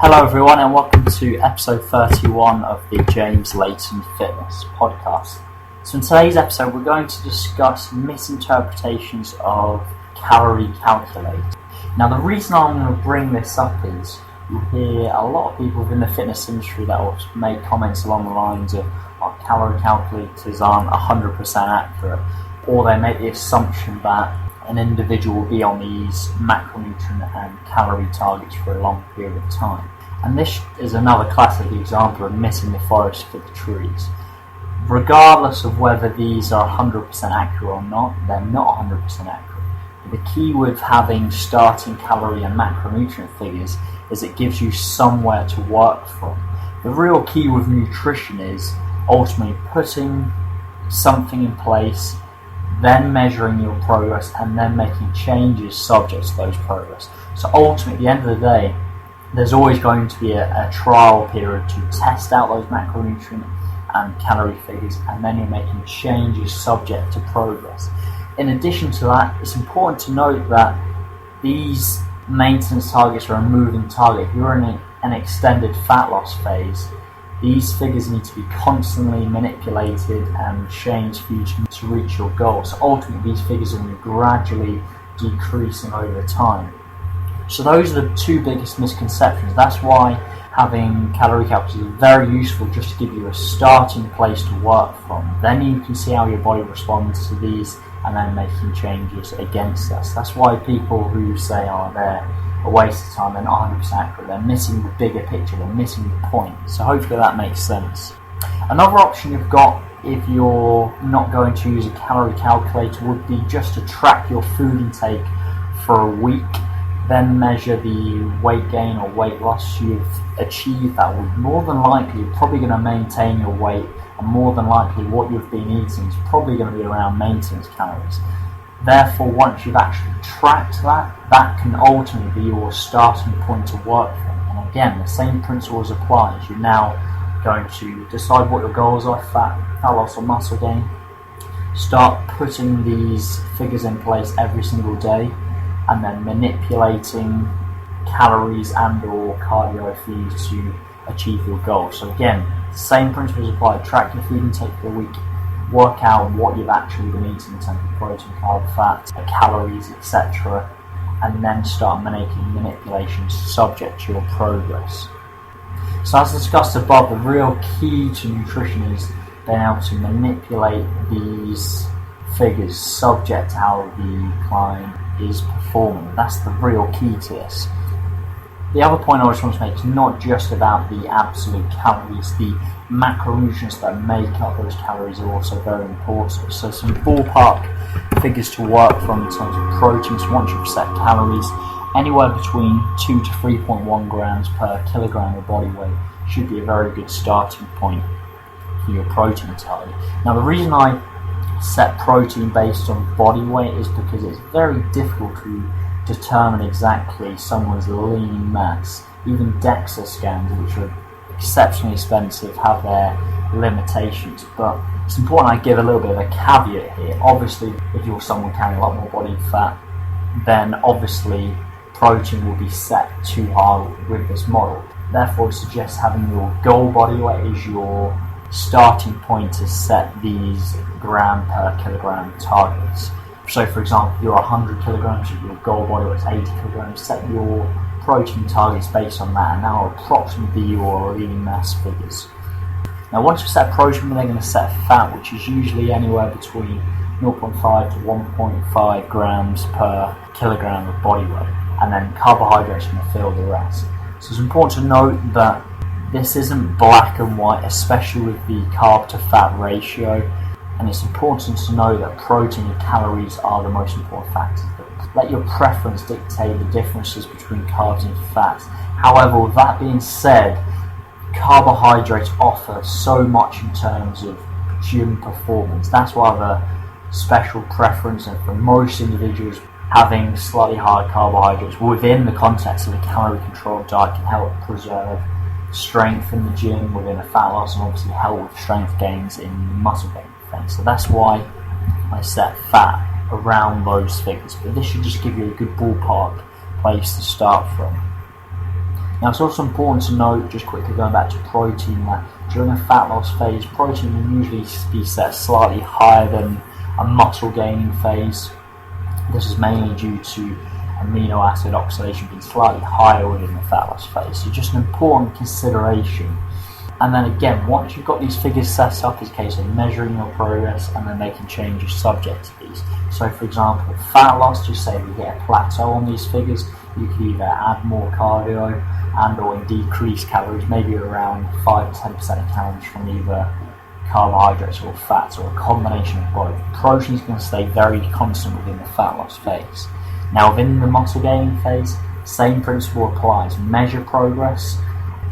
Hello everyone and welcome to episode 31 of the Layton Fitness podcast. So in today's episode we're going to discuss misinterpretations of calorie calculator. Now the reason I'm going to bring this up is you hear a lot of people within the fitness industry that will make comments along the lines of calorie calculators aren't 100% accurate, or they make the assumption that an individual will be on these macronutrient and calorie targets for a long period of time. And this is another classic example of missing the forest for the trees. Regardless of whether these are 100% accurate or not, they're not 100% accurate. But the key with having starting calorie and macronutrient figures is it gives you somewhere to work from. The real key with nutrition is ultimately putting something in place, then measuring your progress, and then making changes subject to those progress. So ultimately, at the end of the day, there's always going to be a trial period to test out those macronutrient and calorie figures, and then you're making changes subject to progress. In addition to that, it's important to note that these maintenance targets are a moving target. If you're in an extended fat loss phase, these figures need to be constantly manipulated and changed for you to reach your goals. So ultimately, these figures are going to be gradually decreasing over time. So those are the two biggest misconceptions. That's why having calorie calculators is very useful, just to give you a starting place to work from. Then you can see how your body responds to these and then making changes against us. That's why people who say, they're a waste of time, they're not 100% accurate, they're missing the bigger picture, they're missing the point. So hopefully that makes sense. Another option you've got if you're not going to use a calorie calculator would be just to track your food intake for a week, then measure the weight gain or weight loss you've achieved that week. More than likely, you're probably going to maintain your weight, and more than likely what you've been eating is probably going to be around maintenance calories. Therefore, once you've actually tracked that can ultimately be your starting point to work from. And again, the same principles apply as you're now going to decide what your goals are: fat loss or muscle gain. Start putting these figures in place every single day, and then manipulating calories and or cardio for you to achieve your goals. So again, same principles apply. Track your food intake for the week, work out what you've actually been eating in terms of protein, carb, fat, calories, etc., and then start making manipulations subject to your progress. So as discussed above, the real key to nutrition is being able to manipulate these figures subject to how the client is performing. That's the real key to this. The other point I just want to make is not just about the absolute calories. The macronutrients that make up those calories are also very important. So some ballpark figures to work from in terms of protein. So once you've set calories, anywhere between 2 to 3.1 grams per kilogram of body weight should be a very good starting point for your protein target. Now the reason I set protein based on body weight is because it's very difficult to determine exactly someone's lean mass. Even DEXA scans, which are exceptionally expensive, have their limitations, but it's important I give a little bit of a caveat here. Obviously, if you're someone carrying a lot more body fat, then obviously protein will be set too high with this model. Therefore, it suggests having your goal body weight as your starting point to set these gram per kilogram targets. So for example, if you're 100 kilograms, your goal body weight is 80 kilograms, set your protein targets based on that, and that will approximately be your lean mass figures. Now once you set protein, they're going to set fat, which is usually anywhere between 0.5 to 1.5 grams per kilogram of body weight, and then carbohydrates are going to fill the rest. So it's important to note that this isn't black and white, especially with the carb to fat ratio, and it's important to know that protein and calories are the most important factors. Let your preference dictate the differences between carbs and fats. However, with that being said, carbohydrates offer so much in terms of gym performance. That's why I have a special preference, and for most individuals, having slightly higher carbohydrates within the context of a calorie controlled diet can help preserve strength in the gym within a fat loss, and obviously help with strength gains in muscle gain phase. So that's why I set fat around those figures, but this should just give you a good ballpark place to start from. Now it's also important to note, just quickly going back to protein, that during a fat loss phase, protein will usually be set slightly higher than a muscle gaining phase. This is mainly due to amino acid oxidation being slightly higher within the fat loss phase. So just an important consideration. And then again, once you've got these figures set up, it's a case of measuring your progress and then making changes subject to these. So for example, fat loss, just say we get a plateau on these figures, you can either add more cardio and or decrease calories, maybe around 5 to 10% of calories from either carbohydrates or fats, or a combination of both. Protein is going to stay very constant within the fat loss phase. Now within the muscle gaining phase, same principle applies. Measure progress,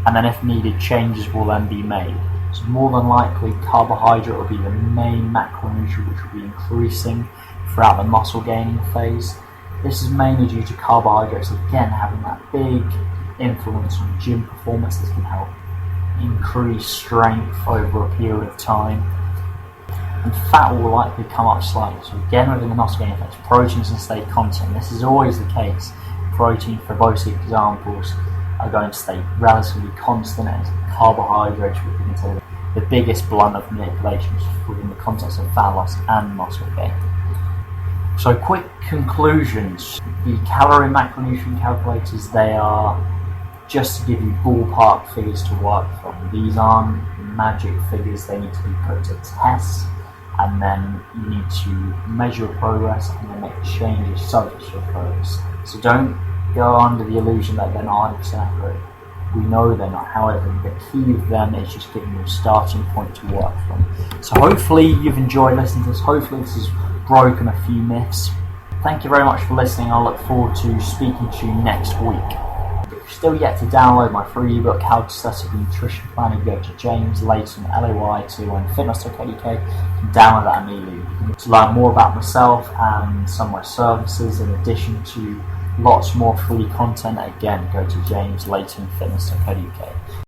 and then if needed, changes will then be made. So more than likely, carbohydrate will be the main macronutrient which will be increasing throughout the muscle gaining phase. This is mainly due to carbohydrates, again, having that big influence on gym performance that can help increase strength over a period of time. And fat will likely come up slightly. So again, within the muscle gaining phase, proteins can stay constant. This is always the case. Protein, for both examples, are going to stay relatively constant, and carbohydrates would be considered the biggest blunt of manipulations within the context of fat loss and muscle gain. So quick conclusions. The calorie macronutrient calculators, they are just to give you ballpark figures to work from. These aren't magic figures, they need to be put to test, and then you need to measure your progress and then make changes subject to your progress. So don't go under the illusion that they're not 100% accurate. We know they're not. However, the key of them is just giving you a starting point to work from. So hopefully you've enjoyed listening to this. Hopefully this has broken a few myths. Thank you very much for listening. I look forward to speaking to you next week. If you're still yet to download my free ebook, How to Set a Nutrition Plan, go to James Layton, Layton Fitness.co.uk. You can download that immediately. To learn more about myself and some of my services, in addition to lots more free content, again, go to James Layton Fitness.co.uk.